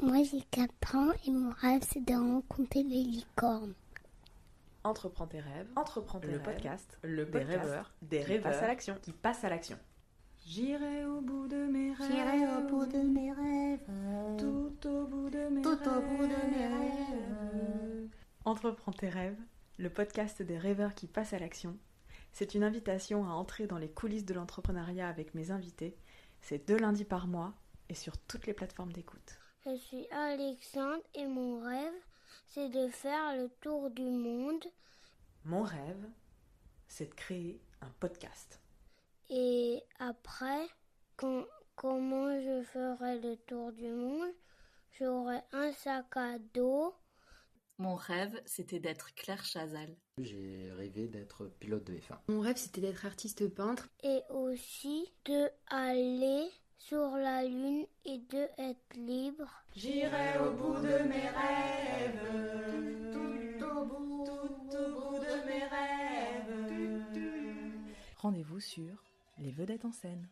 Moi j'ai 4 ans et mon rêve c'est de rencontrer des licornes. Entreprends tes rêves, podcast des rêveurs qui passent à l'action. J'irai au bout de mes rêves, tout au bout de mes rêves. Entreprends tes rêves, le podcast des rêveurs qui passent à l'action. C'est une invitation à entrer dans les coulisses de l'entrepreneuriat avec mes invités. C'est 2 lundis par mois et sur toutes les plateformes d'écoute. Je suis Alexandre et mon rêve c'est de faire le tour du monde. Mon rêve, c'est de créer un podcast. Et après, comment je ferai le tour du monde? J'aurai un sac à dos. Mon rêve, c'était d'être Claire Chazal. J'ai rêvé d'être pilote de F1. Mon rêve, c'était d'être artiste peintre. Et aussi de aller sur la lune et de être libre. J'irai au bout de mes rêves, tout au bout de mes rêves. Rendez-vous sur Les Vedettes en scène.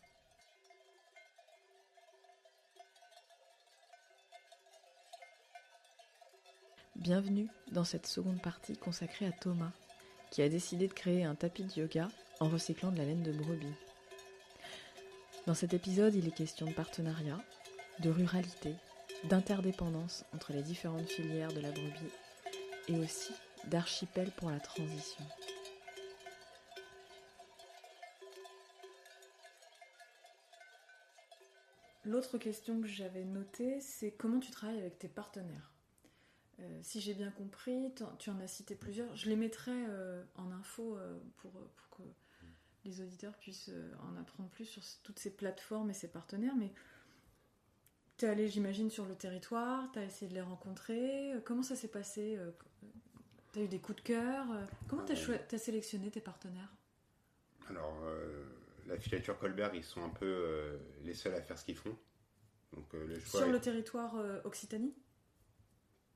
Bienvenue dans cette seconde partie consacrée à Thomas, qui a décidé de créer un tapis de yoga en recyclant de la laine de brebis. Dans cet épisode, il est question de partenariat, de ruralité, d'interdépendance entre les différentes filières de la brebis et aussi d'archipel pour la transition. L'autre question que j'avais notée, c'est comment tu travailles avec tes partenaires. Si j'ai bien compris, tu en as cité plusieurs. Je les mettrai en info pour que les auditeurs puissent en apprendre plus sur toutes ces plateformes et ces partenaires. Mais tu es allé, j'imagine, sur le territoire, tu as essayé de les rencontrer. Comment ça s'est passé? Tu as eu des coups de cœur? Comment tu as sélectionné tes partenaires? Alors, la filature Colbert, ils sont un peu les seuls à faire ce qu'ils font. Donc, le choix sur le territoire Occitanie?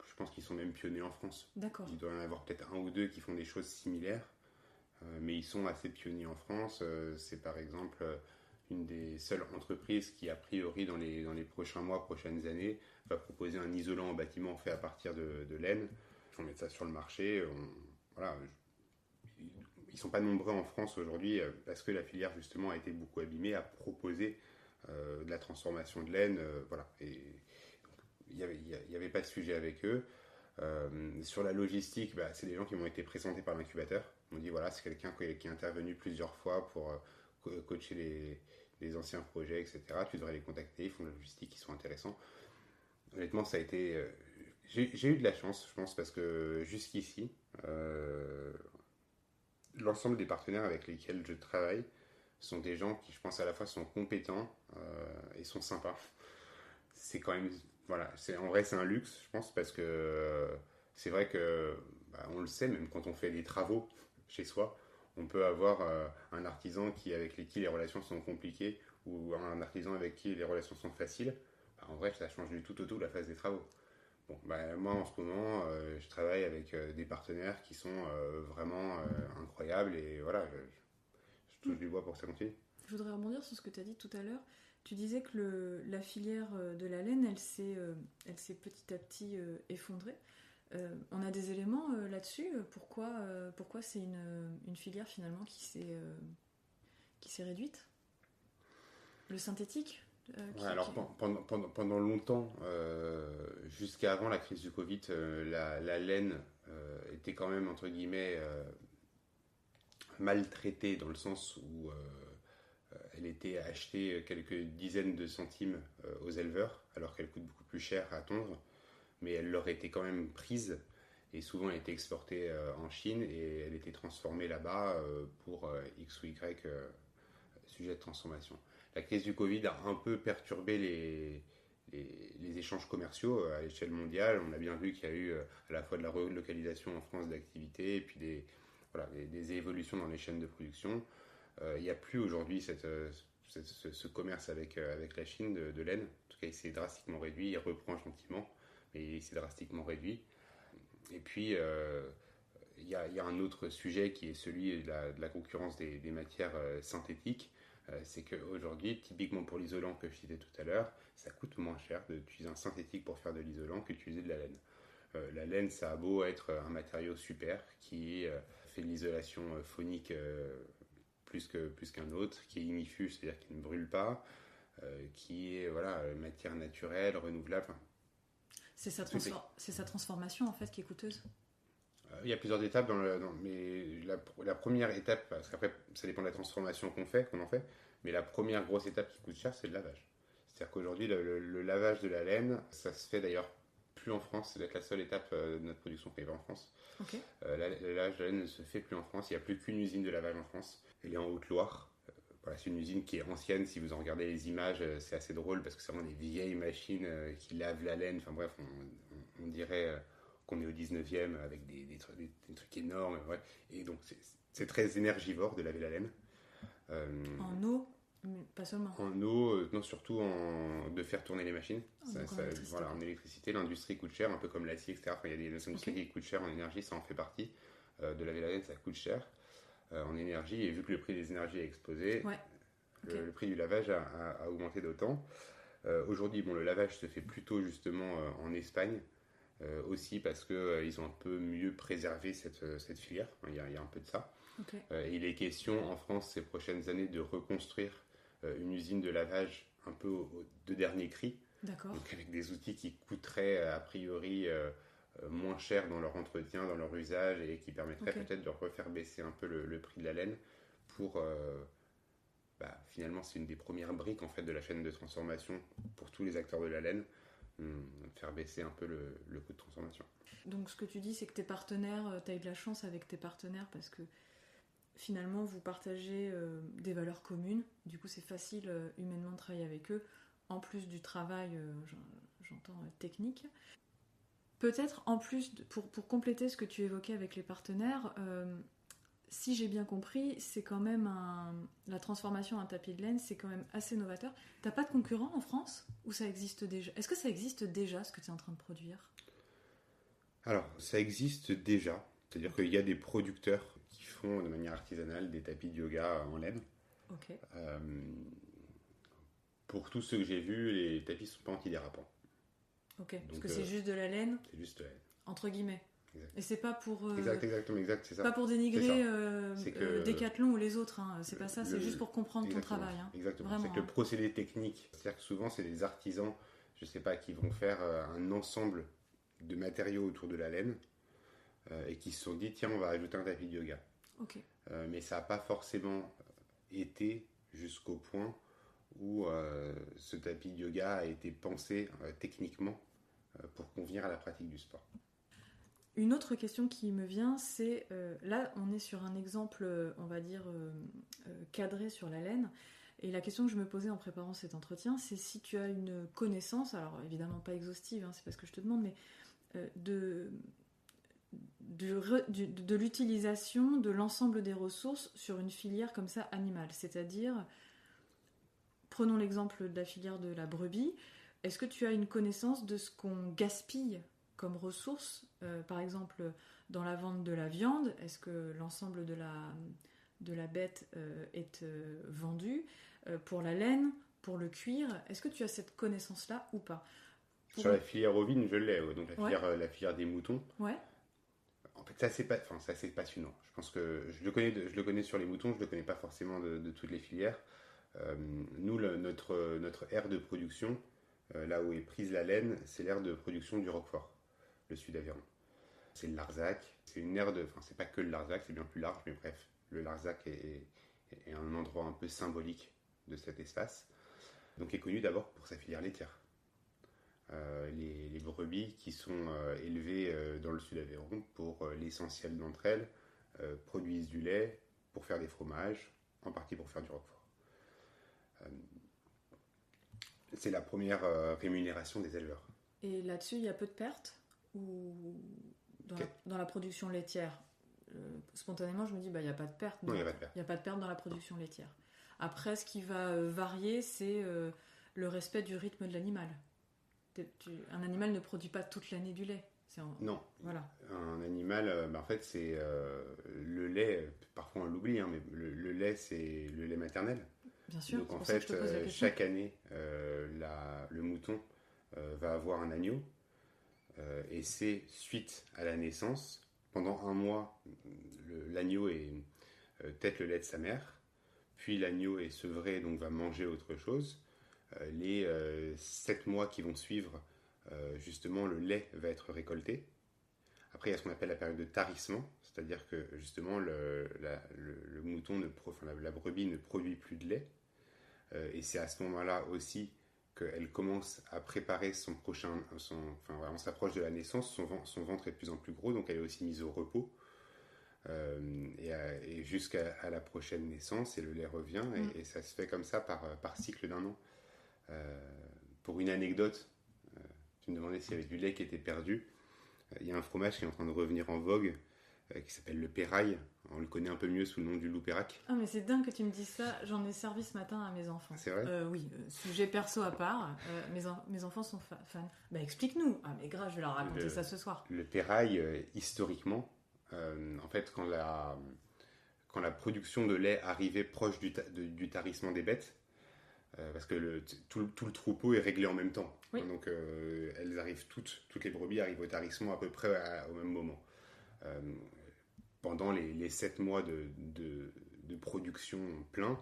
Je pense qu'ils sont même pionniers en France. D'accord. Il doit y en avoir peut-être 1 ou 2 qui font des choses similaires, mais ils sont assez pionniers en France. C'est par exemple une des seules entreprises qui, a priori, dans les prochains mois, prochaines années, va proposer un isolant en bâtiment fait à partir de laine. Ils vont mettre ça sur le marché. Ils sont pas nombreux en France aujourd'hui parce que la filière justement a été beaucoup abîmée à proposer de la transformation de laine. Et il y avait pas de sujet avec eux. Sur la logistique, c'est des gens qui m'ont été présentés par l'incubateur. Ils m'ont dit voilà, c'est quelqu'un qui est intervenu plusieurs fois pour coacher les anciens projets, etc. Tu devrais les contacter, ils font de la logistique, ils sont intéressants. Honnêtement, ça a été... J'ai eu de la chance, je pense, parce que jusqu'ici, l'ensemble des partenaires avec lesquels je travaille sont des gens qui, je pense, à la fois sont compétents et sont sympas. C'est quand même... en vrai, c'est un luxe, je pense, parce que c'est vrai que, on le sait, même quand on fait des travaux chez soi, on peut avoir un artisan avec qui les relations sont compliquées ou un artisan avec qui les relations sont faciles. En vrai, ça change du tout au tout la phase des travaux. Moi, en ce moment, je travaille avec des partenaires qui sont vraiment incroyables et voilà, je touche du bois pour que ça continue. Je voudrais rebondir sur ce que tu as dit tout à l'heure. Tu disais que la filière de la laine, elle s'est petit à petit effondrée. On a des éléments là-dessus. Pourquoi c'est une filière finalement qui s'est réduite? Le synthétique Pendant longtemps, jusqu'à avant la crise du Covid, la laine était quand même, entre guillemets, maltraitée dans le sens où elle était achetée quelques dizaines de centimes aux éleveurs, alors qu'elle coûte beaucoup plus cher à tondre, mais elle leur était quand même prise, et souvent elle était exportée en Chine, et elle était transformée là-bas pour X ou Y sujet de transformation. La crise du Covid a un peu perturbé les échanges commerciaux à l'échelle mondiale. On a bien vu qu'il y a eu à la fois de la relocalisation en France d'activités, et puis des évolutions dans les chaînes de production. Il n'y a plus aujourd'hui ce commerce avec la Chine de laine. En tout cas, il s'est drastiquement réduit. Il reprend gentiment, mais il s'est drastiquement réduit. Et puis, il y a un autre sujet qui est celui de la concurrence des matières synthétiques. C'est qu'aujourd'hui, typiquement pour l'isolant que je citais tout à l'heure, ça coûte moins cher d'utiliser un synthétique pour faire de l'isolant qu'utiliser de la laine. La laine, ça a beau être un matériau super qui fait de l'isolation phonique plus qu'un autre, qui est ignifuge, c'est-à-dire qui ne brûle pas, qui est matière naturelle, renouvelable. Enfin, c'est sa transformation en fait qui est coûteuse. Il y a plusieurs étapes, mais la première étape, parce qu'après ça dépend de la transformation qu'on en fait, mais la première grosse étape qui coûte cher, c'est le lavage. C'est-à-dire qu'aujourd'hui, le lavage de la laine, ça se fait d'ailleurs plus en France, c'est peut-être la seule étape de notre production qui est en France. Okay. Le lavage de la laine ne se fait plus en France, il n'y a plus qu'une usine de lavage en France, elle est en Haute-Loire. C'est une usine qui est ancienne, si vous en regardez les images, c'est assez drôle parce que c'est vraiment des vieilles machines qui lavent la laine, enfin bref, on dirait qu'on est au 19e avec des trucs énormes, ouais. Et donc c'est très énergivore de laver la laine. En eau, mais pas seulement. En eau, non, surtout de faire tourner les machines. En électricité, l'industrie coûte cher, un peu comme l'acier, etc. Enfin, il y a des industries qui coûtent cher en énergie, ça en fait partie. De laver la laine, ça coûte cher en énergie, et vu que le prix des énergies a explosé, le prix du lavage a augmenté d'autant. Aujourd'hui, le lavage se fait plutôt justement en Espagne, aussi parce qu'ils ont un peu mieux préservé cette filière. Il y a un peu de ça. Okay. Il est question en France ces prochaines années de reconstruire une usine de lavage un peu de dernier cri. D'accord. Donc avec des outils qui coûteraient a priori moins cher dans leur entretien, dans leur usage, et qui permettraient peut-être de refaire baisser un peu le prix de la laine pour... finalement, c'est une des premières briques en fait de la chaîne de transformation pour tous les acteurs de la laine, faire baisser un peu le coût de transformation. Donc ce que tu dis, c'est que tes partenaires, tu as eu de la chance avec tes partenaires parce que finalement vous partagez des valeurs communes, du coup c'est facile humainement de travailler avec eux, en plus du travail, j'entends, technique. Peut-être en plus, pour compléter ce que tu évoquais avec les partenaires, si j'ai bien compris, c'est quand même la transformation en tapis de laine, c'est quand même assez novateur. T'as pas de concurrents en France ou ça existe déjà ? Est-ce que ça existe déjà ce que tu es en train de produire ? Alors, ça existe déjà. C'est-à-dire qu'il y a des producteurs qui font de manière artisanale des tapis de yoga en laine. Ok. Pour tous ceux que j'ai vus, les tapis ne sont pas antidérapants. Ok, donc, parce que c'est juste de la laine. C'est juste de la laine. Entre guillemets. Exact. Et c'est pas pour... Exactement, c'est ça. Pas pour dénigrer que... Decathlon ou les autres, hein. C'est pas ça, c'est juste pour comprendre ton travail. Hein. Exactement, vraiment, c'est que le procédé technique, c'est-à-dire que souvent c'est des artisans, je sais pas, qui vont faire un ensemble de matériaux autour de la laine et qui se sont dit, tiens, on va ajouter un tapis de yoga. Ok. Mais ça n'a pas forcément été jusqu'au point où ce tapis de yoga a été pensé techniquement pour convenir à la pratique du sport. Une autre question qui me vient, c'est, là on est sur un exemple, on va dire, cadré sur la laine, et la question que je me posais en préparant cet entretien, c'est si tu as une connaissance, alors évidemment pas exhaustive, hein, c'est pas ce que je te demande, mais de l'utilisation de l'ensemble des ressources sur une filière comme ça animale, c'est-à-dire, prenons l'exemple de la filière de la brebis, est-ce que tu as une connaissance de ce qu'on gaspille comme ressources, par exemple dans la vente de la viande, est-ce que l'ensemble de la bête est vendu pour la laine, pour le cuir, est-ce que tu as cette connaissance-là ou pas ? Sur la filière ovine, je l'ai, donc la filière des moutons. Ouais. En fait, c'est assez passionnant. Je pense que je le connais sur les moutons, je ne le connais pas forcément de toutes les filières. Nous, notre aire de production, là où est prise la laine, c'est l'aire de production du Roquefort, le sud Aveyron. C'est le Larzac, c'est une aire de... Enfin, c'est pas que le Larzac, c'est bien plus large, mais bref, le Larzac est un endroit un peu symbolique de cet espace, donc est connu d'abord pour sa filière laitière. Les brebis qui sont élevées dans le sud Aveyron, pour l'essentiel d'entre elles, produisent du lait pour faire des fromages, en partie pour faire du Roquefort. C'est la première rémunération des éleveurs. Et là-dessus, il y a peu de pertes ou dans la production laitière spontanément, je me dis, il n'y a pas de perte. Non, il n'y a pas de perte. Il n'y a pas de perte dans la production laitière. Après, ce qui va varier, c'est le respect du rythme de l'animal. Un animal ne produit pas toute l'année du lait. Non. Voilà. Un animal, en fait, c'est le lait, parfois on l'oublie, hein, mais le lait, c'est le lait maternel. Bien sûr. Donc c'est en pour ça que je fait, te pose la question. chaque année, le mouton va avoir un agneau, et c'est suite à la naissance. Pendant un mois, l'agneau tète le lait de sa mère, puis l'agneau est sevré, donc va manger autre chose. Les 7 mois qui vont suivre, justement, le lait va être récolté. Après, il y a ce qu'on appelle la période de tarissement, c'est-à-dire que justement le mouton, la brebis ne produit plus de lait. Et c'est à ce moment-là aussi qu'elle commence à préparer son prochain. On s'approche de la naissance, son ventre est de plus en plus gros, donc elle est aussi mise au repos. Et jusqu'à la prochaine naissance, et le lait revient, et ça se fait comme ça par cycle d'un an. Pour une anecdote, tu me demandais s'il y avait du lait qui était perdu. Il y a un fromage qui est en train de revenir en vogue, qui s'appelle le Pérail. On le connaît un peu mieux sous le nom du Loup-Pérac. Ah, mais c'est dingue que tu me dises ça. J'en ai servi ce matin à mes enfants. C'est vrai? Oui, sujet perso à part. Mes enfants sont fans. Bah, explique-nous. Ah, mais grave, je vais leur raconter ça ce soir. Le Pérail, historiquement, en fait, quand la production de lait arrivait proche du tarissement des bêtes, parce que tout le troupeau est réglé en même temps. Oui. Donc, elles arrivent toutes les brebis arrivent au tarissement à peu près au même moment. Pendant les 7 mois de production plein,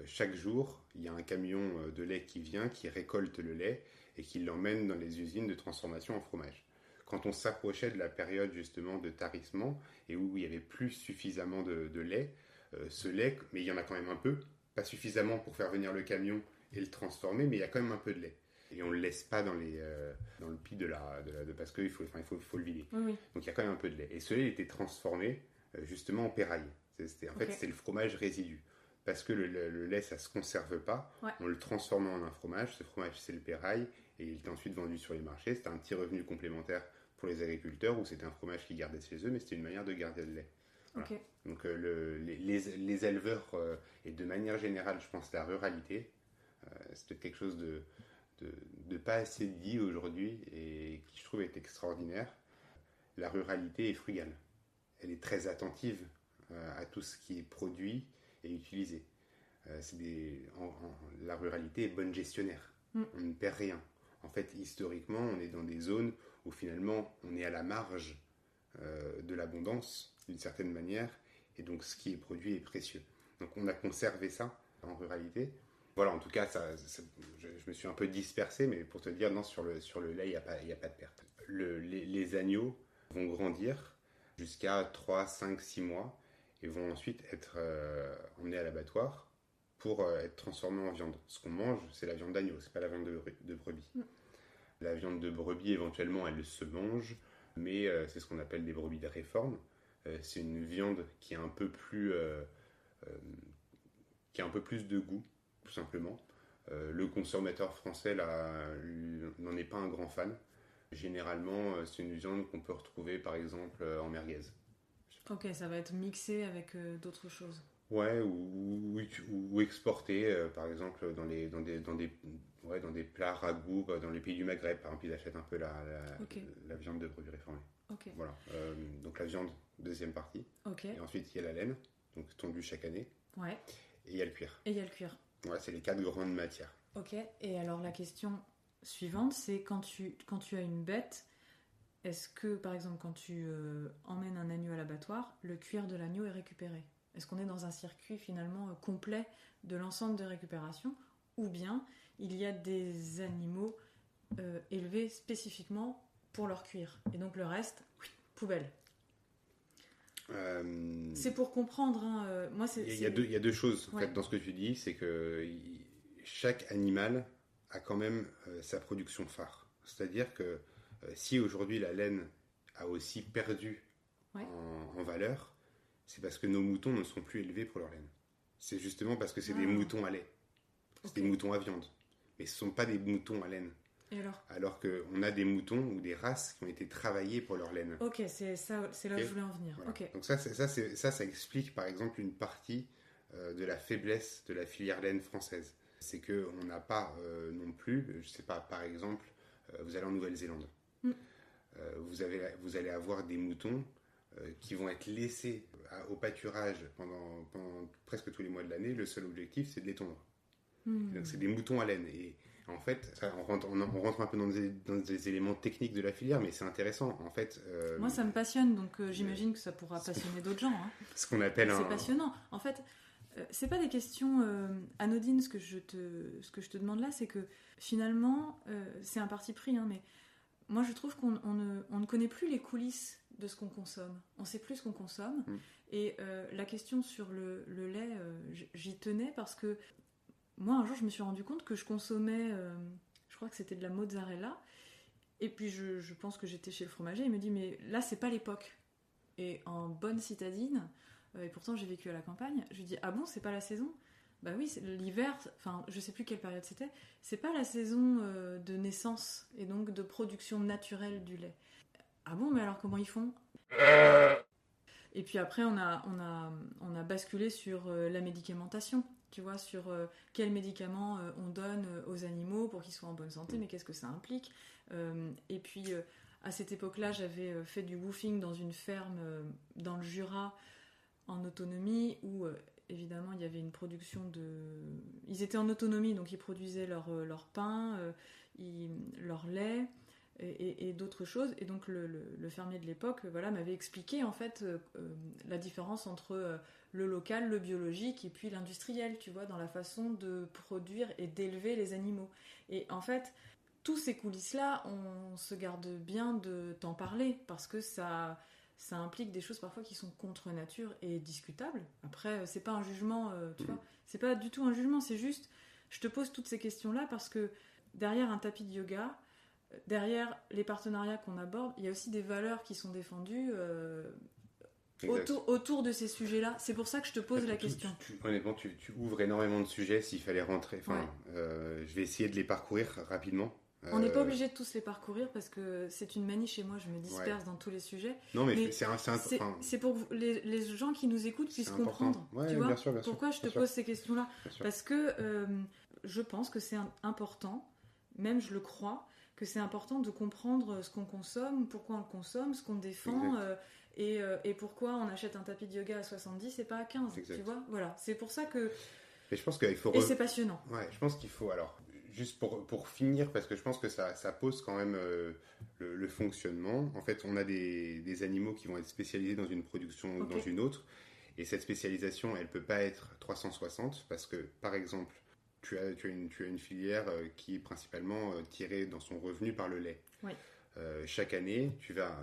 chaque jour, il y a un camion de lait qui vient, qui récolte le lait et qui l'emmène dans les usines de transformation en fromage. Quand on s'approchait de la période justement de tarissement et où il n'y avait plus suffisamment de lait, ce lait, mais il y en a quand même un peu, pas suffisamment pour faire venir le camion et le transformer, mais il y a quand même un peu de lait. Et on ne le laisse pas dans le pis parce qu'il faut le vider. Oui. Donc il y a quand même un peu de lait. Et ce lait était transformé justement en pérail. C'est le fromage résidu. Parce que le lait, ça ne se conserve pas. Ouais. On le transforme en un fromage. Ce fromage, c'est le pérail. Et il est ensuite vendu sur les marchés. C'était un petit revenu complémentaire pour les agriculteurs, où c'était un fromage qu'ils gardaient chez eux, mais c'était une manière de garder le lait. Voilà. Ok. Donc les éleveurs, et de manière générale, je pense, la ruralité, c'est peut-être quelque chose de pas assez dit aujourd'hui et qui, je trouve, est extraordinaire. La ruralité est frugale. Elle est très attentive à tout ce qui est produit et utilisé. La ruralité est bonne gestionnaire. On ne perd rien. En fait, historiquement, on est dans des zones où finalement, on est à la marge de l'abondance, d'une certaine manière, et donc ce qui est produit est précieux. Donc on a conservé ça en ruralité. Voilà, en tout cas, je me suis un peu dispersé, mais pour te dire, non, sur le lait, il n'y a pas de perte. Les agneaux vont grandir jusqu'à 3, 5, 6 mois et vont ensuite être emmenés à l'abattoir pour être transformés en viande. Ce qu'on mange, c'est la viande d'agneau, c'est pas la viande de brebis. La viande de brebis, éventuellement, elle se mange, mais c'est ce qu'on appelle des brebis de réforme. C'est une viande qui a un peu plus de goût, tout simplement. Le consommateur français n'en est pas un grand fan. Généralement, c'est une viande qu'on peut retrouver par exemple en merguez. Ok, ça va être mixé avec d'autres choses. Ouais, ou exporté, par exemple dans des plats ragoûts, dans les pays du Maghreb, par exemple, ils achètent un peu la viande de brebis réformée. Ok. Voilà. Donc la viande, deuxième partie. Ok. Et ensuite il y a la laine, donc tondue chaque année. Ouais. Et il y a le cuir. Et il y a le cuir. Ouais, c'est les 4 grandes matières. Ok. Et alors la question suivante, c'est quand tu as une bête, est-ce que par exemple quand tu emmènes un agneau à l'abattoir, le cuir de l'agneau est récupéré? Est-ce qu'on est dans un circuit finalement complet de l'ensemble de récupération, ou bien il y a des animaux élevés spécifiquement pour leur cuir et donc le reste, poubelle? C'est pour comprendre. Hein, moi, il y a deux choses en fait, dans ce que tu dis, c'est que chaque animal a quand même sa production phare. C'est-à-dire que si aujourd'hui la laine a aussi perdu en valeur, c'est parce que nos moutons ne sont plus élevés pour leur laine. C'est justement parce que c'est des moutons à lait. C'est des moutons à viande. Mais ce ne sont pas des moutons à laine. Et alors qu'on a des moutons ou des races qui ont été travaillées pour leur laine. Ok, c'est là où je voulais en venir. Voilà. Okay. Donc ça explique par exemple une partie de la faiblesse de la filière laine française. C'est qu'on n'a pas non plus, je ne sais pas, par exemple, vous allez en Nouvelle-Zélande. Vous allez avoir des moutons qui vont être laissés au pâturage pendant presque tous les mois de l'année. Le seul objectif, c'est de les tondre. Donc c'est des moutons à laine. Et en fait, on rentre un peu dans des éléments techniques de la filière, mais c'est intéressant. En fait, moi, ça me passionne, donc j'imagine que ça pourra passionner d'autres gens. Hein. Ce qu'on appelle c'est passionnant. En fait, c'est pas des questions anodines. Ce que je te demande là, c'est que finalement, c'est un parti pris, hein, mais moi, je trouve qu'on ne connaît plus les coulisses de ce qu'on consomme. On sait plus ce qu'on consomme. Et la question sur le lait, j'y tenais parce que moi, un jour, je me suis rendu compte que je consommais, je crois que c'était de la mozzarella. Et puis, je pense que j'étais chez le fromager. Il me dit, mais là, c'est pas l'époque. Et en bonne citadine, et pourtant, j'ai vécu à la campagne, je lui dis, ah bon, c'est pas la saison ? Bah oui, c'est l'hiver, enfin, je sais plus quelle période c'était. C'est pas la saison de naissance et donc de production naturelle du lait. Ah bon, mais alors comment ils font ? Et puis après, on a basculé sur la médicamentation. Tu vois, sur quels médicaments on donne aux animaux pour qu'ils soient en bonne santé, mais qu'est-ce que ça implique. Et puis, à cette époque-là, j'avais fait du woofing dans une ferme dans le Jura, en autonomie, où évidemment, il y avait une production de... Ils étaient en autonomie, donc ils produisaient leur pain, leur lait... Et d'autres choses. Et donc le fermier de l'époque m'avait expliqué en fait la différence entre le local, le biologique et puis l'industriel, tu vois, dans la façon de produire et d'élever les animaux. Et en fait, tous ces coulisses-là, on se garde bien de t'en parler parce que ça implique des choses parfois qui sont contre nature et discutables. Après, c'est pas un jugement, tu vois, c'est pas du tout un jugement, c'est juste, je te pose toutes ces questions-là parce que derrière un tapis de yoga, derrière les partenariats qu'on aborde, il y a aussi des valeurs qui sont défendues autour de ces sujets-là. C'est pour ça que je te pose la question. Honnêtement, tu ouvres énormément de sujets s'il fallait rentrer. Enfin, je vais essayer de les parcourir rapidement. On n'est pas obligé de tous les parcourir parce que c'est une manie chez moi, je me disperse dans tous les sujets. Non, mais c'est pour que les gens qui nous écoutent puissent comprendre. Ouais, tu vois bien sûr, pourquoi je te pose ces questions-là ? Parce que je pense que c'est important, même je le crois, que c'est important de comprendre ce qu'on consomme, pourquoi on le consomme, ce qu'on défend, et pourquoi on achète un tapis de yoga à 70 et pas à 15, tu vois ? Voilà, c'est pour ça que... Mais je pense qu'il faut... Et c'est passionnant. Ouais, je pense qu'il faut... Alors, juste pour finir, parce que je pense que ça pose quand même le fonctionnement. En fait, on a des animaux qui vont être spécialisés dans une production ou dans une autre, et cette spécialisation, elle peut pas être 360, parce que, par exemple, tu as une filière qui est principalement tirée dans son revenu par le lait. Oui. Chaque année, tu vas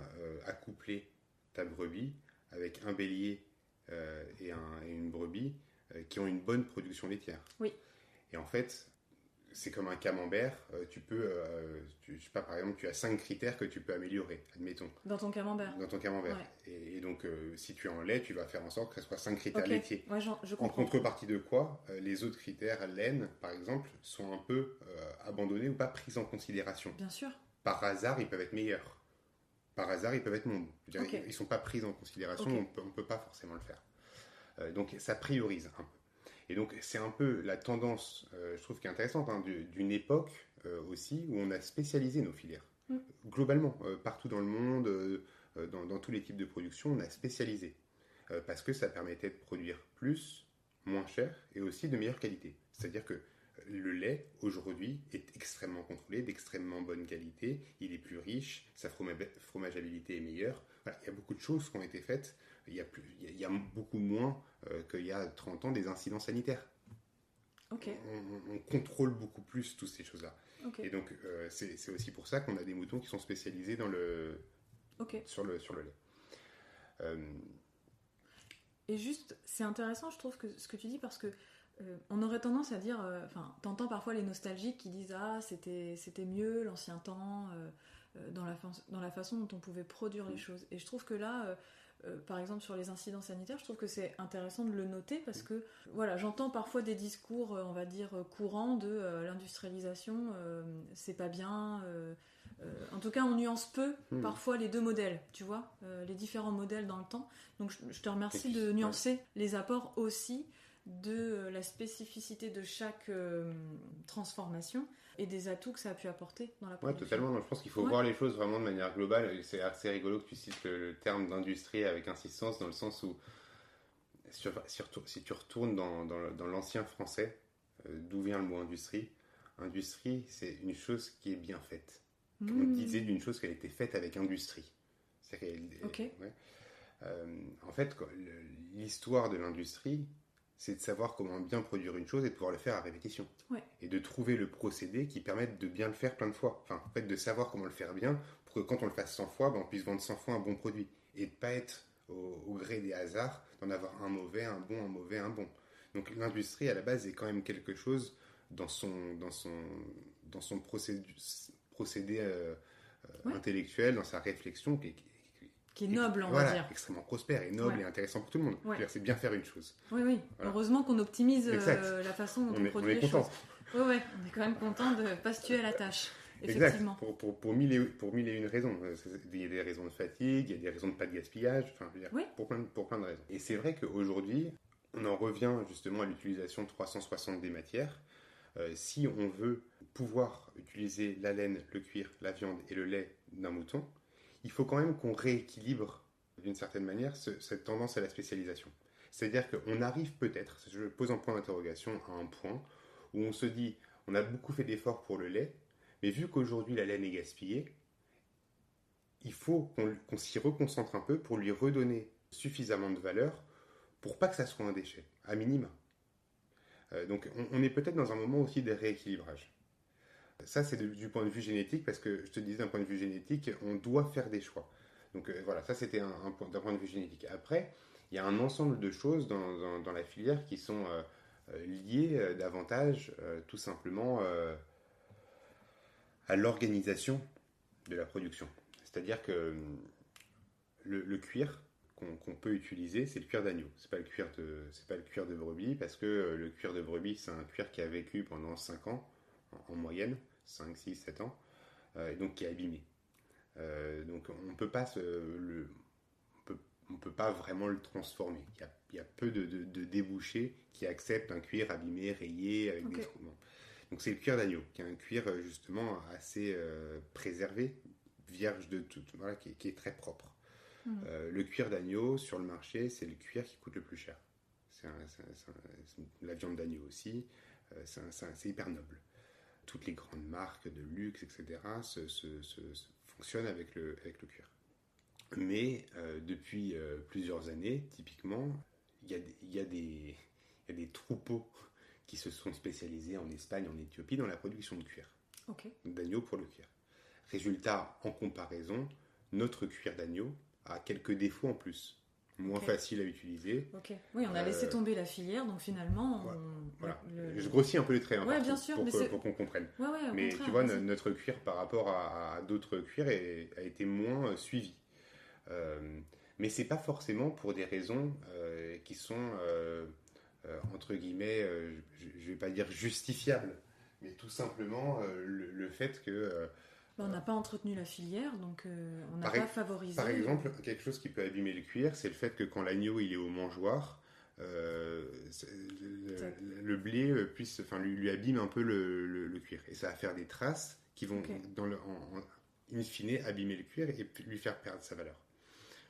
accoupler ta brebis avec un bélier et une brebis qui ont une bonne production laitière. Oui. Et en fait, c'est comme un camembert. Tu peux, je sais pas, par exemple, tu as 5 critères que tu peux améliorer, admettons. Dans ton camembert. Ouais. Et donc, si tu es en lait, tu vas faire en sorte que ce soit 5 critères laitiers. Ouais, je comprends. En contrepartie de quoi, les autres critères, laine, par exemple, sont un peu abandonnés ou pas pris en considération. Bien sûr. Par hasard, ils peuvent être meilleurs. Par hasard, ils peuvent être moins bons. Ils ne sont pas pris en considération, on ne peut pas forcément le faire. Donc, ça priorise un peu. Et donc, c'est un peu la tendance, je trouve, qui est intéressante, hein, d'une époque aussi où on a spécialisé nos filières. Globalement, partout dans le monde, dans tous les types de production, on a spécialisé. Parce que ça permettait de produire plus, moins cher et aussi de meilleure qualité. C'est-à-dire que le lait, aujourd'hui, est extrêmement contrôlé, d'extrêmement bonne qualité, il est plus riche, sa fromageabilité est meilleure. Voilà, il y a beaucoup de choses qui ont été faites. Il y a beaucoup moins qu'il y a 30 ans des incidents sanitaires. On contrôle beaucoup plus toutes ces choses-là. Et donc, c'est aussi pour ça qu'on a des moutons qui sont spécialisés dans sur le lait. Et juste, c'est intéressant, je trouve, ce que tu dis, parce que on aurait tendance à dire... t'entends parfois les nostalgiques qui disent « Ah, c'était mieux, l'ancien temps, dans la façon dont on pouvait produire les choses. » Et je trouve que là... par exemple sur les incidents sanitaires, je trouve que c'est intéressant de le noter parce que voilà, j'entends parfois des discours, on va dire, courants de l'industrialisation, c'est pas bien. En tout cas, on nuance peu parfois les deux modèles, tu vois, les différents modèles dans le temps. Donc je te remercie de nuancer les apports aussi de la spécificité de chaque transformation et des atouts que ça a pu apporter dans la production. Oui, totalement. Donc, je pense qu'il faut voir les choses vraiment de manière globale. Et c'est assez rigolo que tu cites le terme d'industrie avec insistance, dans le sens où si tu retournes dans l'ancien français, d'où vient le mot industrie. Industrie, c'est une chose qui est bien faite. On disait d'une chose qu'elle était faite avec industrie. Ok. Ouais. En fait, l'histoire de l'industrie, c'est de savoir comment bien produire une chose et de pouvoir le faire à répétition. Ouais. Et de trouver le procédé qui permette de bien le faire plein de fois. Enfin, en fait, de savoir comment le faire bien pour que quand on le fasse 100 fois, on puisse vendre 100 fois un bon produit. Et de ne pas être au gré des hasards, d'en avoir un mauvais, un bon, un mauvais, un bon. Donc l'industrie, à la base, est quand même quelque chose dans son procédé intellectuel, dans sa réflexion, Qui est noble, on voilà, va dire. extrêmement prospère et noble et intéressant pour tout le monde. Ouais. C'est bien faire une chose. Oui. Voilà. Heureusement qu'on optimise Exact. la façon dont on On produit est les content. choses. Oui, on est quand même content de ne pas se tuer à la tâche. Exact. Effectivement. Pour mille et une raisons. Il y a des raisons de fatigue, il y a des raisons de pas de gaspillage, enfin, je veux dire, Oui. pour plein de raisons. Et c'est vrai qu'aujourd'hui, on en revient justement à l'utilisation 360 des matières. Si on veut pouvoir utiliser la laine, le cuir, la viande et le lait d'un mouton, il faut quand même qu'on rééquilibre d'une certaine manière cette tendance à la spécialisation. C'est-à-dire qu'on arrive peut-être, je pose un point d'interrogation à un point où on se dit, on a beaucoup fait d'efforts pour le lait, mais vu qu'aujourd'hui la laine est gaspillée, il faut qu'on s'y reconcentre un peu pour lui redonner suffisamment de valeur pour pas que ça soit un déchet, à minima. Donc on est peut-être dans un moment aussi de rééquilibrage. Ça, c'est du point de vue génétique, parce que je te disais, d'un point de vue génétique, on doit faire des choix. Donc voilà, ça c'était d'un point de vue génétique. Après, il y a un ensemble de choses dans la filière qui sont liées davantage tout simplement à l'organisation de la production. C'est-à-dire que le cuir qu'on peut utiliser, c'est le cuir d'agneau. C'est pas le cuir de brebis, parce que le cuir de brebis, c'est un cuir qui a vécu pendant 5 ans, en moyenne, 5, 6, 7 ans, et donc qui est abîmé. Donc on peut pas on peut pas vraiment le transformer. Il y a peu de débouchés qui acceptent un cuir abîmé, rayé, avec des trous. Donc c'est le cuir d'agneau, qui est un cuir justement assez préservé, vierge de tout, voilà, qui est très propre. Le cuir d'agneau sur le marché, c'est le cuir qui coûte le plus cher. La viande d'agneau aussi, c'est hyper noble. Toutes les grandes marques de luxe, etc., fonctionnent avec le cuir. Mais depuis plusieurs années, typiquement, il y a des troupeaux qui se sont spécialisés en Espagne, en Éthiopie, dans la production de cuir. D'agneau pour le cuir. Résultat, en comparaison, notre cuir d'agneau a quelques défauts en plus. Moins facile à utiliser. Oui, on a laissé tomber la filière, donc finalement... Voilà. Je grossis un peu les traits bien sûr, pour qu'on comprenne. Mais tu vois, notre cuir par rapport à d'autres cuirs a été moins suivi. Mais c'est pas forcément pour des raisons qui sont, entre guillemets, je vais pas dire justifiables, mais tout simplement le fait que... on n'a pas entretenu la filière, donc on n'a pas favorisé... Par exemple, quelque chose qui peut abîmer le cuir, c'est le fait que quand l'agneau il est au mangeoire, le blé lui abîme un peu le cuir. Et ça va faire des traces qui vont, in fine, abîmer le cuir et lui faire perdre sa valeur.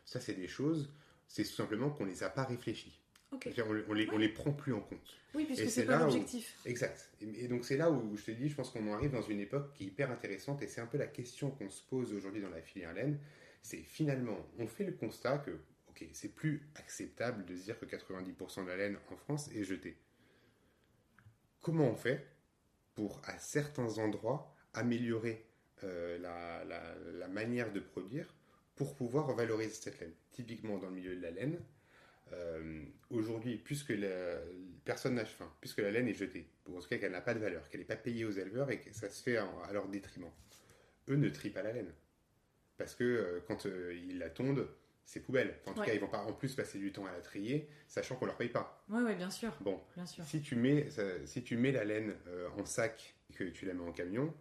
Ça, c'est des choses, c'est tout simplement qu'on ne les a pas réfléchies. On les prend plus en compte. Oui, puisque c'est pas l'objectif. Exact. Et donc c'est là où je te dis, je pense qu'on en arrive dans une époque qui est hyper intéressante, et c'est un peu la question qu'on se pose aujourd'hui dans la filière laine. C'est finalement, on fait le constat que, c'est plus acceptable de se dire que 90% de la laine en France est jetée. Comment on fait pour, à certains endroits, améliorer la manière de produire pour pouvoir valoriser cette laine? Typiquement dans le milieu de la laine, aujourd'hui, puisque puisque la laine est jetée, pour en tout cas qu'elle n'a pas de valeur, qu'elle n'est pas payée aux éleveurs et que ça se fait à leur détriment, eux ne trient pas la laine. Parce que quand ils la tondent, c'est poubelle. En tout cas, ils ne vont pas en plus passer du temps à la trier, sachant qu'on ne leur paye pas. Oui, bien sûr. Bon, bien sûr. Si tu mets la laine en sac et que tu la mets en camion,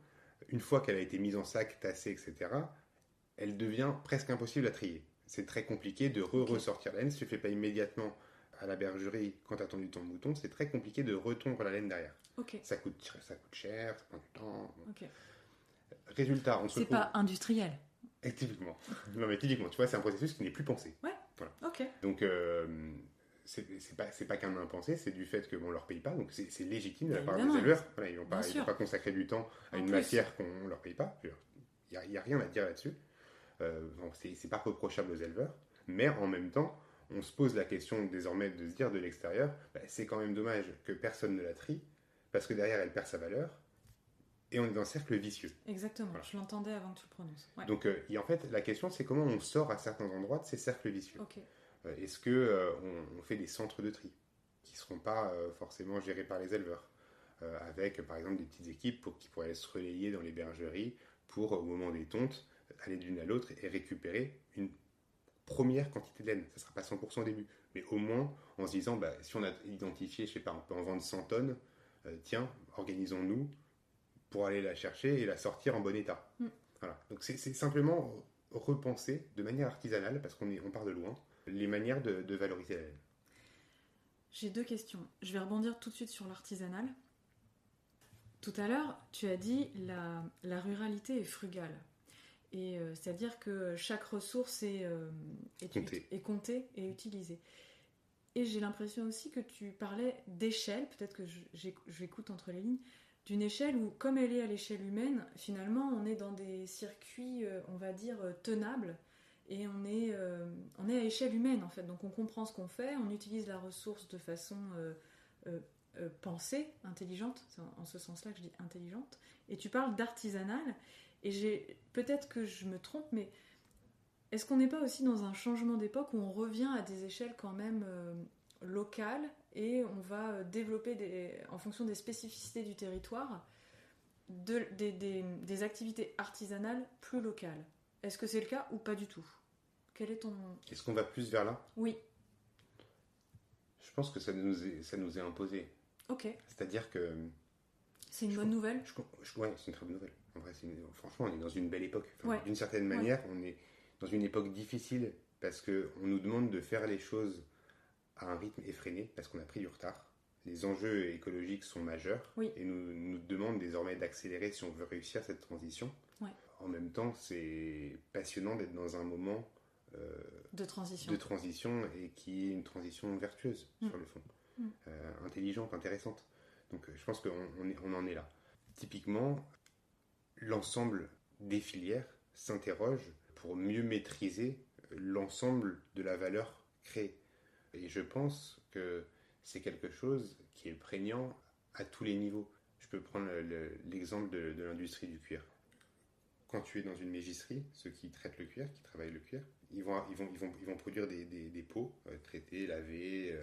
une fois qu'elle a été mise en sac, tassée, etc., elle devient presque impossible à trier. C'est très compliqué de ressortir la laine. Si tu ne fais pas immédiatement à la bergerie quand tu as tendu ton mouton, c'est très compliqué de retondre la laine derrière. Ça coûte cher, ça prend du temps. Résultat, on se retrouve... C'est pas industriel. Typiquement. Non, mais typiquement, tu vois, c'est un processus qui n'est plus pensé. Ouais. Voilà. Donc, c'est pas qu'un impensé, c'est du fait qu'on leur paye pas, donc c'est légitime de la part des Évidemment. éleveurs. Voilà, ils vont Bien sûr. pas consacrer du temps à En une plus. matière qu'on leur paye pas. Il y a rien à dire là-dessus. Donc c'est pas reprochable aux éleveurs, mais en même temps, on se pose la question désormais de se dire de l'extérieur, c'est quand même dommage que personne ne la trie, parce que derrière elle perd sa valeur, et on est dans un cercle vicieux. Exactement, Voilà. je l'entendais avant que tu le prononces. Ouais. Donc en fait, la question c'est comment on sort à certains endroits de ces cercles vicieux. Ok. Est-ce que on fait des centres de tri qui ne seront pas forcément gérés par les éleveurs, avec par exemple des petites équipes qui pourraient se relayer dans les bergeries pour, au moment des tontes, aller d'une à l'autre et récupérer une première quantité de laine. Ça ne sera pas 100% au début, mais au moins en se disant, si on a identifié, je sais pas, on peut en vendre 100 tonnes, tiens, organisons-nous pour aller la chercher et la sortir en bon état. Voilà. Donc c'est simplement repenser de manière artisanale, parce qu'on part de loin, les manières de valoriser la laine. J'ai 2 questions. Je vais rebondir tout de suite sur l'artisanal. Tout à l'heure, tu as dit la ruralité est frugale. Et c'est-à-dire que chaque ressource est comptée et utilisée. Et j'ai l'impression aussi que tu parlais d'échelle, peut-être que j'écoute entre les lignes, d'une échelle où, comme elle est à l'échelle humaine, finalement, on est dans des circuits, on va dire, tenables, et on est à échelle humaine, en fait. Donc on comprend ce qu'on fait, on utilise la ressource de façon pensée, intelligente, c'est en ce sens-là que je dis intelligente, et tu parles d'artisanal, et peut-être que je me trompe, mais est-ce qu'on n'est pas aussi dans un changement d'époque où on revient à des échelles quand même locales, et on va développer, en fonction des spécificités du territoire, des activités artisanales plus locales? Est-ce que c'est le cas ou pas du tout? Quel est ton... Est-ce qu'on va plus vers là? Oui. Je pense que ça nous est imposé. Ok. C'est-à-dire que... C'est une bonne nouvelle? Ouais, c'est une très bonne nouvelle. En vrai, franchement, on est dans une belle époque. Enfin, Ouais. D'une certaine manière, on est dans une époque difficile parce qu'on nous demande de faire les choses à un rythme effréné parce qu'on a pris du retard. Les enjeux écologiques sont majeurs et nous demandent désormais d'accélérer si on veut réussir cette transition. Ouais. En même temps, c'est passionnant d'être dans un moment de transition et qui est une transition vertueuse sur le fond. Intelligente, intéressante. Donc je pense qu'on en est là. Typiquement, l'ensemble des filières s'interroge pour mieux maîtriser l'ensemble de la valeur créée. Et je pense que c'est quelque chose qui est prégnant à tous les niveaux. Je peux prendre l'exemple de l'industrie du cuir. Quand tu es dans une mégisserie, ceux qui traitent le cuir, qui travaillent le cuir, ils vont produire des peaux traitées, lavées.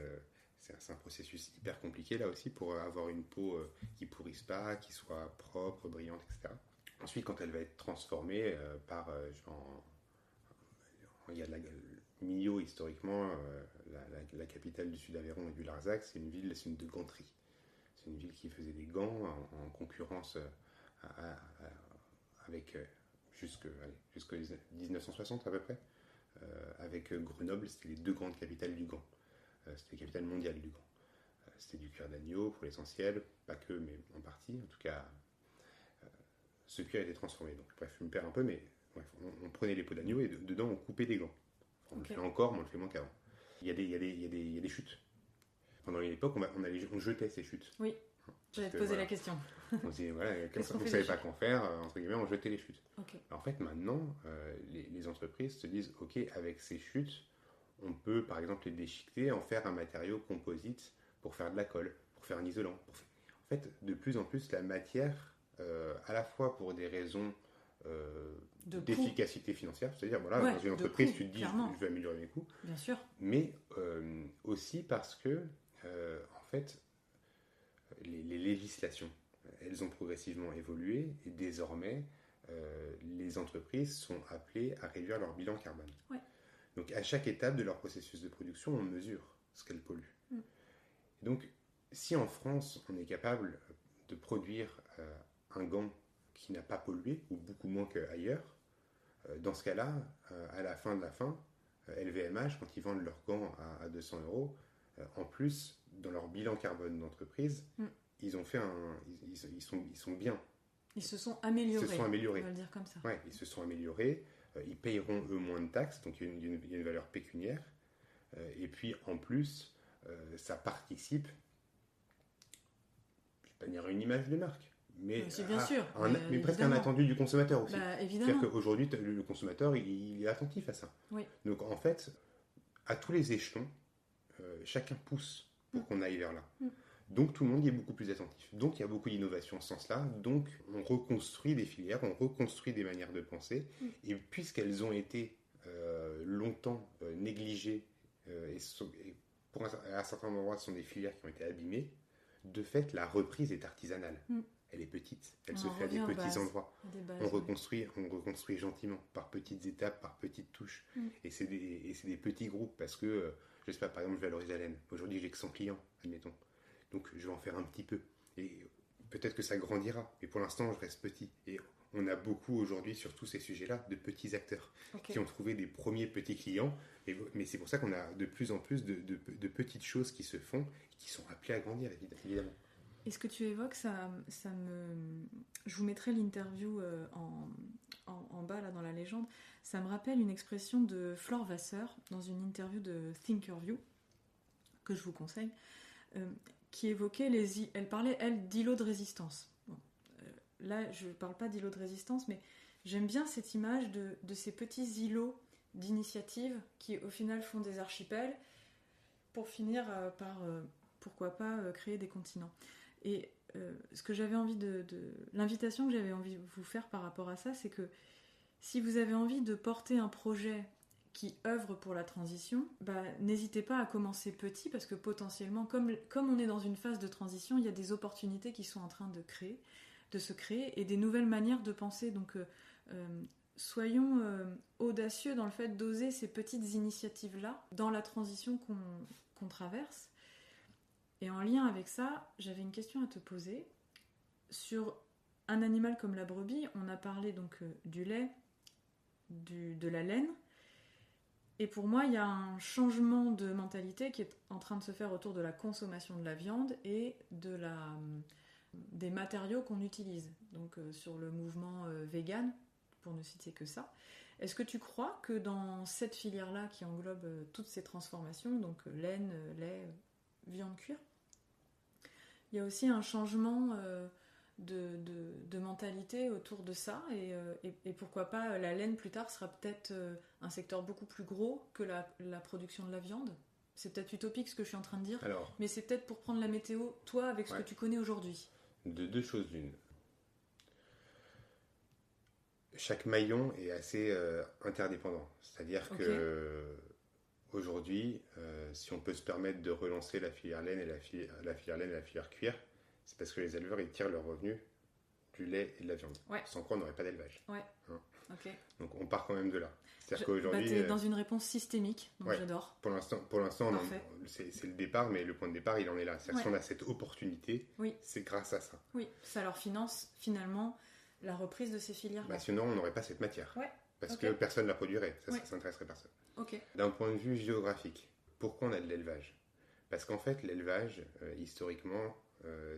C'est un processus hyper compliqué là aussi pour avoir une peau qui pourrisse pas, qui soit propre, brillante, etc. Ensuite, quand elle va être transformée il y a Millau, historiquement, la capitale du Sud-Aveyron et du Larzac, c'est une ville de ganterie. C'est une ville qui faisait des gants en concurrence avec jusqu'en 1960 à peu près. Avec Grenoble, c'était les 2 grandes capitales du gant. C'était les capitales mondiales du gant. C'était du cuir d'agneau pour l'essentiel, pas que, mais en partie. En tout cas, ce cuir a été transformé. Donc, bref, je me perds un peu, mais bref, on prenait les peaux d'agneau et dedans on coupait des gants. On le fait encore, mais on le fait moins qu'avant. Il y a des chutes. Pendant l'époque, on jetait ces chutes. Oui, j'allais te poser la question. On se disait, voilà, on ne savait pas qu'en faire, entre guillemets, on jetait les chutes. Okay. En fait, maintenant, les entreprises se disent, ok, avec ces chutes, on peut par exemple les déchiqueter, en faire un matériau composite pour faire de la colle, pour faire un isolant. En fait, de plus en plus, la matière, à la fois pour des raisons d'efficacité financière, c'est-à-dire, voilà, dans une entreprise, tu te dis, je vais améliorer mes coûts. Bien sûr. Mais aussi parce que, en fait, les législations, elles ont progressivement évolué et désormais, les entreprises sont appelées à réduire leur bilan carbone. Ouais. Donc, à chaque étape de leur processus de production, on mesure ce qu'elles polluent. Et donc, si en France, on est capable de produire un gant qui n'a pas pollué, ou beaucoup moins qu'ailleurs, dans ce cas-là, à la fin de la fin, LVMH, quand ils vendent leurs gants à 200 €, en plus, dans leur bilan carbone d'entreprise, ils sont bien. Ils se sont améliorés. On va le dire comme ça. Ouais, ils se sont améliorés. Ils payeront eux moins de taxes, donc il y a une valeur pécuniaire. Et puis en plus, ça participe, je ne vais pas dire une image de marque, mais, C'est bien sûr, mais presque un attendu du consommateur aussi. Évidemment. C'est-à-dire qu'aujourd'hui, le consommateur, il est attentif à ça. Oui. Donc en fait, à tous les échelons, chacun pousse pour qu'on aille vers là. Donc tout le monde y est beaucoup plus attentif. Donc il y a beaucoup d'innovation en ce sens-là. Donc on reconstruit des filières, on reconstruit des manières de penser. Et puisqu'elles ont été longtemps négligées et pour à certains endroits, ce sont des filières qui ont été abîmées, de fait, la reprise est artisanale. Elle est petite, elle se fait à des petits endroits. On reconstruit gentiment, par petites étapes, par petites touches. Et c'est des petits groupes, parce que, je sais pas, par exemple, je valorise la laine. Aujourd'hui, j'ai que 100 clients, admettons. Donc, je vais en faire un petit peu. Et peut-être que ça grandira. Mais pour l'instant, je reste petit. Et on a beaucoup aujourd'hui, sur tous ces sujets-là, de petits acteurs qui ont trouvé des premiers petits clients. Mais c'est pour ça qu'on a de plus en plus de petites choses qui se font, et qui sont appelées à grandir, évidemment. Et ce que tu évoques, je vous mettrai l'interview en bas là dans la légende. Ça me rappelle une expression de Flore Vasseur dans une interview de Thinkerview que je vous conseille, qui évoquait elle parlait d'îlots de résistance. Bon, là, je ne parle pas d'îlots de résistance, mais j'aime bien cette image de ces petits îlots d'initiative qui au final font des archipels pour finir par pourquoi pas créer des continents. Et ce que j'avais envie l'invitation que j'avais envie de vous faire par rapport à ça, c'est que si vous avez envie de porter un projet qui œuvre pour la transition, n'hésitez pas à commencer petit, parce que potentiellement, comme on est dans une phase de transition, il y a des opportunités qui sont en train de se créer et des nouvelles manières de penser. Donc soyons audacieux dans le fait d'oser ces petites initiatives-là dans la transition qu'on traverse. Et en lien avec ça, j'avais une question à te poser. Sur un animal comme la brebis, on a parlé donc du lait, de la laine. Et pour moi, il y a un changement de mentalité qui est en train de se faire autour de la consommation de la viande et des matériaux qu'on utilise. Donc sur le mouvement vegan, pour ne citer que ça. Est-ce que tu crois que dans cette filière-là qui englobe toutes ces transformations, donc laine, lait, viande, cuir, il y a aussi un changement de mentalité autour de ça et pourquoi pas la laine plus tard sera peut-être un secteur beaucoup plus gros que la production de la viande. C'est peut-être utopique ce que je suis en train de dire, mais c'est peut-être pour prendre la météo, toi, avec ce que tu connais aujourd'hui. De deux choses l'une. Chaque maillon est assez interdépendant. C'est-à-dire que aujourd'hui, si on peut se permettre de relancer la filière laine et la filière cuir, c'est parce que les éleveurs ils tirent leurs revenus du lait et de la viande. Sans quoi on n'aurait pas d'élevage. Donc on part quand même de là. C'est-à-dire qu'aujourd'hui, t'es dans une réponse systémique, donc j'adore. Pour l'instant c'est le départ, mais le point de départ il en est là. C'est-à-dire que si on a cette opportunité, c'est grâce à ça. Oui, ça leur finance finalement la reprise de ces filières. Sinon on n'aurait pas cette matière. Parce que personne ne la produirait, ça s'intéresserait personne. D'un point de vue géographique, pourquoi on a de l'élevage ? Parce qu'en fait, l'élevage, historiquement,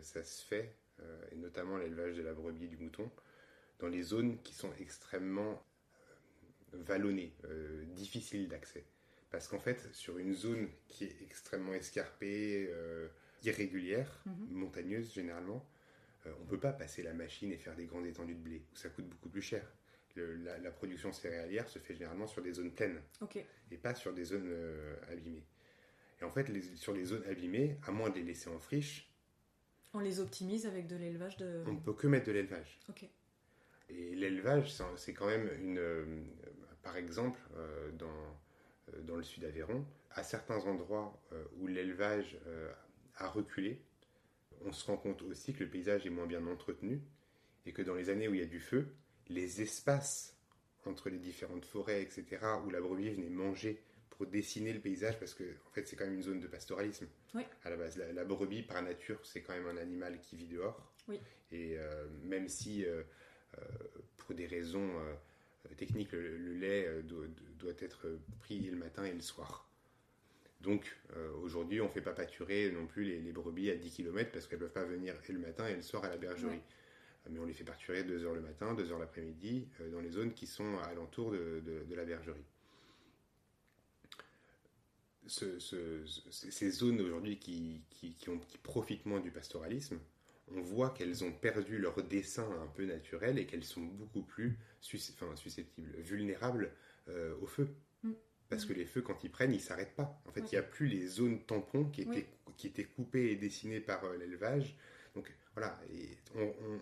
ça se fait, et notamment l'élevage de la brebis et du mouton, dans les zones qui sont extrêmement vallonnées, difficiles d'accès. Parce qu'en fait, sur une zone qui est extrêmement escarpée, irrégulière, montagneuse généralement, on ne peut pas passer la machine et faire des grandes étendues de blé, où ça coûte beaucoup plus cher. La production céréalière se fait généralement sur des zones pleines et pas sur des zones abîmées. Et en fait, sur les zones abîmées, à moins de les laisser en friche, on les optimise avec de l'élevage de... On ne peut que mettre de l'élevage. Et l'élevage, c'est quand même par exemple, dans le sud d'Aveyron, à certains endroits où l'élevage a reculé, on se rend compte aussi que le paysage est moins bien entretenu et que dans les années où il y a du feu, les espaces entre les différentes forêts, etc., où la brebis venait manger pour dessiner le paysage, parce que en fait, c'est quand même une zone de pastoralisme. À la base, la brebis, par nature, c'est quand même un animal qui vit dehors. Et même si, pour des raisons techniques, le lait doit être pris le matin et le soir. Donc, aujourd'hui, on ne fait pas pâturer non plus les brebis à 10 km, parce qu'elles ne peuvent pas venir et le matin et le soir à la bergerie. Mais on les fait pâturer 2 heures le matin, 2 heures l'après-midi, dans les zones qui sont alentour de la bergerie. ces zones aujourd'hui qui profitent moins du pastoralisme, on voit qu'elles ont perdu leur dessin un peu naturel et qu'elles sont beaucoup plus susceptibles, vulnérables au feu. Parce que les feux, quand ils prennent, ils ne s'arrêtent pas. En fait, il n'y a plus les zones tampons qui étaient coupées et dessinées par l'élevage. Donc voilà, et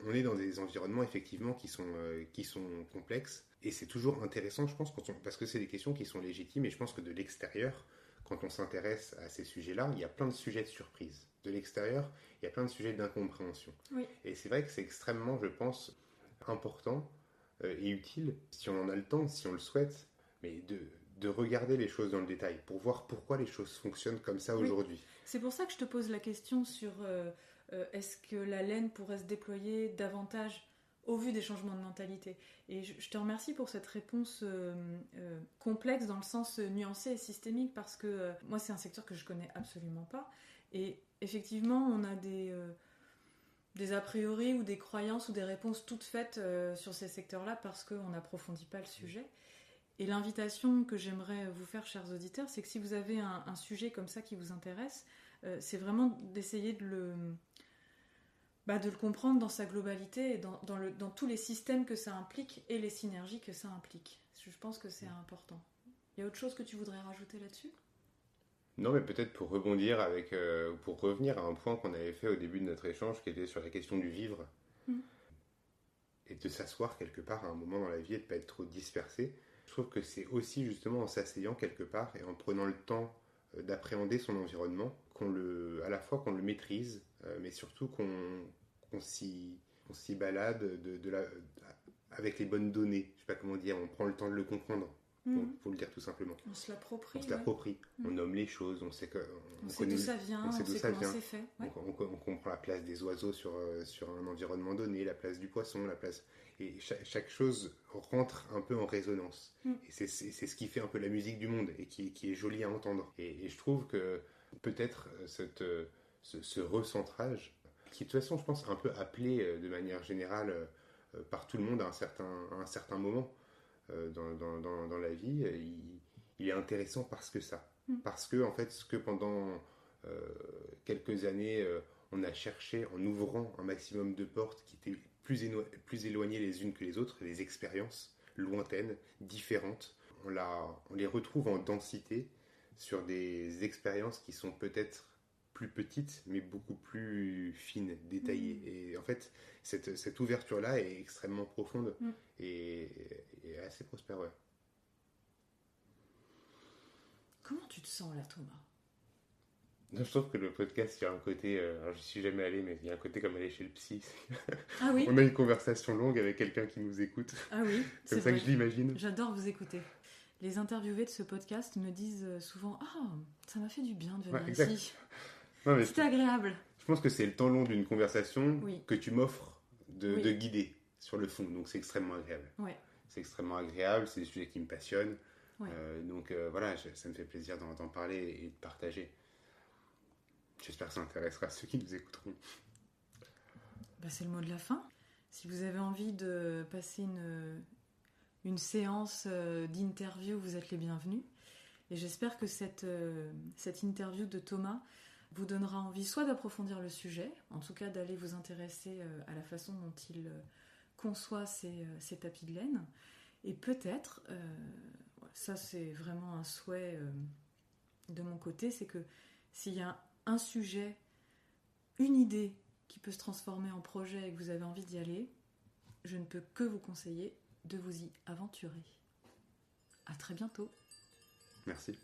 on est dans des environnements effectivement qui sont complexes. Et c'est toujours intéressant, je pense, parce que c'est des questions qui sont légitimes. Et je pense que de l'extérieur, quand on s'intéresse à ces sujets-là, il y a plein de sujets de surprise. De l'extérieur, il y a plein de sujets d'incompréhension. Oui. Et c'est vrai que c'est extrêmement, je pense, important et utile, si on en a le temps, si on le souhaite, mais de regarder les choses dans le détail, pour voir pourquoi les choses fonctionnent comme ça aujourd'hui. C'est pour ça que je te pose la question sur est-ce que la laine pourrait se déployer davantage au vu des changements de mentalité. Et je te remercie pour cette réponse complexe dans le sens nuancé et systémique, parce que moi c'est un secteur que je connais absolument pas. Et effectivement, on a des a priori ou des croyances ou des réponses toutes faites sur ces secteurs-là parce qu'on n'approfondit pas le sujet. Et l'invitation que j'aimerais vous faire, chers auditeurs, c'est que si vous avez un sujet comme ça qui vous intéresse, c'est vraiment d'essayer de le comprendre dans sa globalité et dans tous les systèmes que ça implique et les synergies que ça implique. Je pense que c'est important. Il y a autre chose que tu voudrais rajouter là-dessus ? Non, mais peut-être pour rebondir pour revenir à un point qu'on avait fait au début de notre échange, qui était sur la question du vivre, et de s'asseoir quelque part à un moment dans la vie et de ne pas être trop dispersé. Je trouve que c'est aussi justement en s'asseyant quelque part et en prenant le temps d'appréhender son environnement, à la fois qu'on le maîtrise, mais surtout qu'on s'y balade avec les bonnes données. Je sais pas comment dire, on prend le temps de le comprendre, pour le dire tout simplement. On se l'approprie. On nomme les choses, on sait d'où ça vient, on sait comment c'est fait. Ouais. On comprend la place des oiseaux sur un environnement donné, la place du poisson, et chaque chose rentre un peu en résonance. Et c'est ce qui fait un peu la musique du monde et qui est joli à entendre. Et je trouve que peut-être ce recentrage, qui de toute façon je pense un peu appelé de manière générale par tout le monde à un certain moment dans la vie, il est intéressant parce que ça. Parce que en fait, ce que pendant quelques années on a cherché en ouvrant un maximum de portes qui étaient plus éloignées les unes que les autres, les expériences lointaines, différentes, on les retrouve en densité sur des expériences qui sont peut-être plus petites, mais beaucoup plus fines, détaillées. Et en fait, cette ouverture-là est extrêmement profonde et assez prospère, ouais. Comment tu te sens là, Thomas ? Non, je trouve que le podcast, il y a un côté... alors, je suis jamais allé, mais il y a un côté comme aller chez le psy. Ah oui. On a une conversation longue avec quelqu'un qui nous écoute. Ah oui, c'est comme ça vrai. Que je l'imagine. J'adore vous écouter. Les interviewés de ce podcast me disent souvent « Ah, ça m'a fait du bien de venir ici. » C'était agréable. Je pense que c'est le temps long d'une conversation que tu m'offres de guider sur le fond. Donc c'est extrêmement agréable. Ouais. C'est extrêmement agréable, c'est des sujets qui me passionnent. Ouais. Donc voilà, ça me fait plaisir d'en parler et de partager. J'espère que ça intéressera ceux qui nous écouteront. C'est le mot de la fin. Si vous avez envie de passer une séance d'interview, vous êtes les bienvenus. Et j'espère que cette interview de Thomas vous donnera envie soit d'approfondir le sujet, en tout cas d'aller vous intéresser à la façon dont il conçoit ses tapis de laine. Et peut-être, ça c'est vraiment un souhait de mon côté, c'est que s'il y a un sujet, une idée qui peut se transformer en projet et que vous avez envie d'y aller, je ne peux que vous conseiller de vous y aventurer. À très bientôt. Merci.